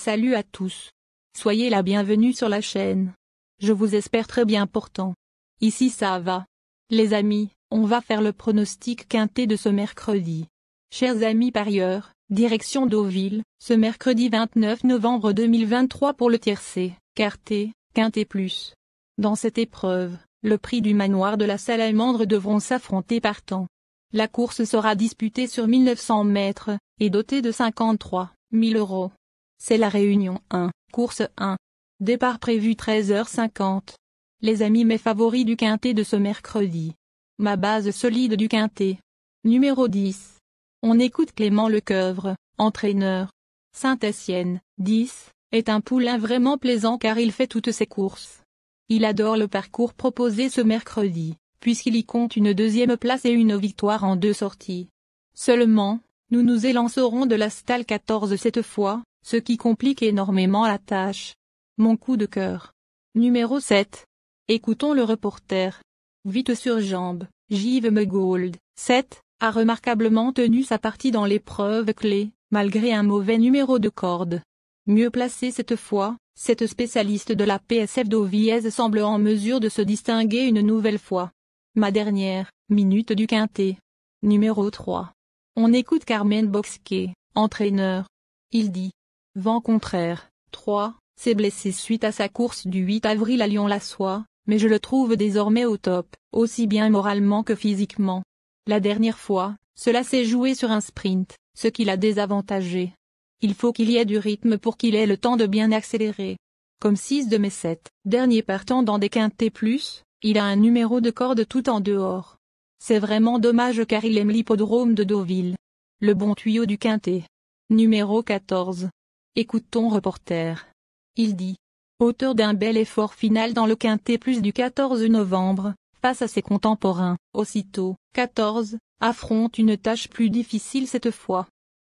Salut à tous. Soyez la bienvenue sur la chaîne. Je vous espère très bien portant. Ici ça va. Les amis, on va faire le pronostic quintet de ce mercredi. Chers amis parieurs, direction Deauville, ce mercredi 29 novembre 2023 pour le tiercé, quartet, quintet plus. Dans cette épreuve, le prix du manoir de la Salamandre devront s'affronter partants. La course sera disputée sur 1900 mètres, et dotée de 53 000 €. C'est la Réunion 1, course 1. Départ prévu 13h50. Les amis mes favoris du quintet de ce mercredi. Ma base solide du quintet. Numéro 10. On écoute Clément Lecoeuvre, entraîneur. Saint-Etienne, 10, est un poulain vraiment plaisant car il fait toutes ses courses. Il adore le parcours proposé ce mercredi, puisqu'il y compte une deuxième place et une victoire en 2 sorties. Seulement, nous nous élancerons de la stalle 14 cette fois, ce qui complique énormément la tâche. Mon coup de cœur. Numéro 7. Écoutons le reporter. Vite sur jambe, Give Megold, 7, a remarquablement tenu sa partie dans l'épreuve clé, malgré un mauvais numéro de corde. Mieux placé cette fois, cette spécialiste de la PSF Deauvillaise semble en mesure de se distinguer une nouvelle fois. Ma dernière minute du quintet. Numéro 3. On écoute Carmen Boxquet, entraîneur. Il dit. Vent contraire, 3, s'est blessé suite à sa course du 8 avril à Lyon-la-Soie, mais je le trouve désormais au top, aussi bien moralement que physiquement. La dernière fois, cela s'est joué sur un sprint, ce qui l'a désavantagé. Il faut qu'il y ait du rythme pour qu'il ait le temps de bien accélérer. Comme 6 de mes 7 derniers partants dans des quintets plus, il a un numéro de corde tout en dehors. C'est vraiment dommage car il aime l'hippodrome de Deauville. Le bon tuyau du quintet. Numéro 14. Écoute ton reporter. Il dit. Auteur d'un bel effort final dans le quintet plus du 14 novembre, face à ses contemporains, aussitôt, 14, affronte une tâche plus difficile cette fois.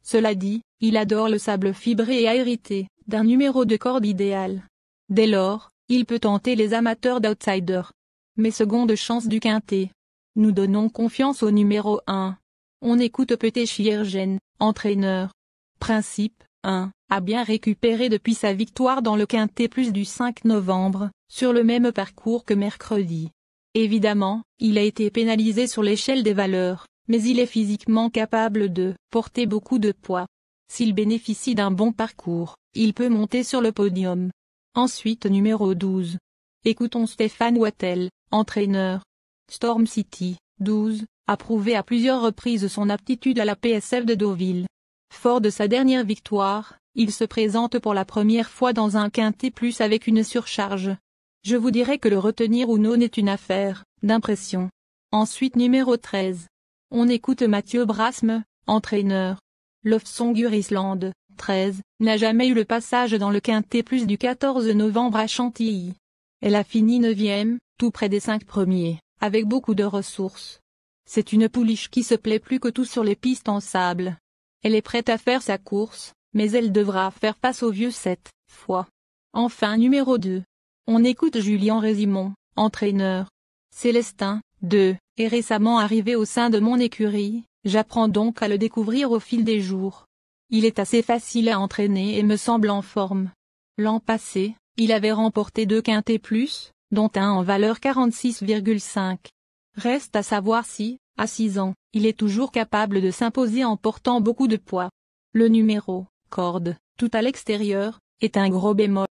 Cela dit, il adore le sable fibré et a hérité d'un numéro de corde idéal. Dès lors, il peut tenter les amateurs d'outsiders. Mais seconde chance du quintet. Nous donnons confiance au numéro 1. On écoute Petit Chiergen, entraîneur. Principe, 1, a bien récupéré depuis sa victoire dans le quintet plus du 5 novembre, sur le même parcours que mercredi. Évidemment, il a été pénalisé sur l'échelle des valeurs, mais il est physiquement capable de porter beaucoup de poids. S'il bénéficie d'un bon parcours, il peut monter sur le podium. Ensuite numéro 12. Écoutons Stéphane Wattel, entraîneur. Storm City, 12, a prouvé à plusieurs reprises son aptitude à la PSF de Deauville. Fort de sa dernière victoire, il se présente pour la première fois dans un quintet plus avec une surcharge. Je vous dirais que le retenir ou non est une affaire d'impression. Ensuite numéro 13. On écoute Mathieu Brasme, entraîneur. Lofsongur Island, 13, n'a jamais eu le passage dans le quintet plus du 14 novembre à Chantilly. Elle a fini 9e, tout près des 5 premiers, avec beaucoup de ressources. C'est une pouliche qui se plaît plus que tout sur les pistes en sable. Elle est prête à faire sa course, mais elle devra faire face au vieux 7 fois. Enfin numéro 2. On écoute Julien Résimon, entraîneur. Célestin, 2, est récemment arrivé au sein de mon écurie, j'apprends donc à le découvrir au fil des jours. Il est assez facile à entraîner et me semble en forme. L'an passé, il avait remporté 2 quintets plus, dont un en valeur 46,5. Reste à savoir si, à 6 ans, il est toujours capable de s'imposer en portant beaucoup de poids. Le numéro, corde, tout à l'extérieur, est un gros bémol.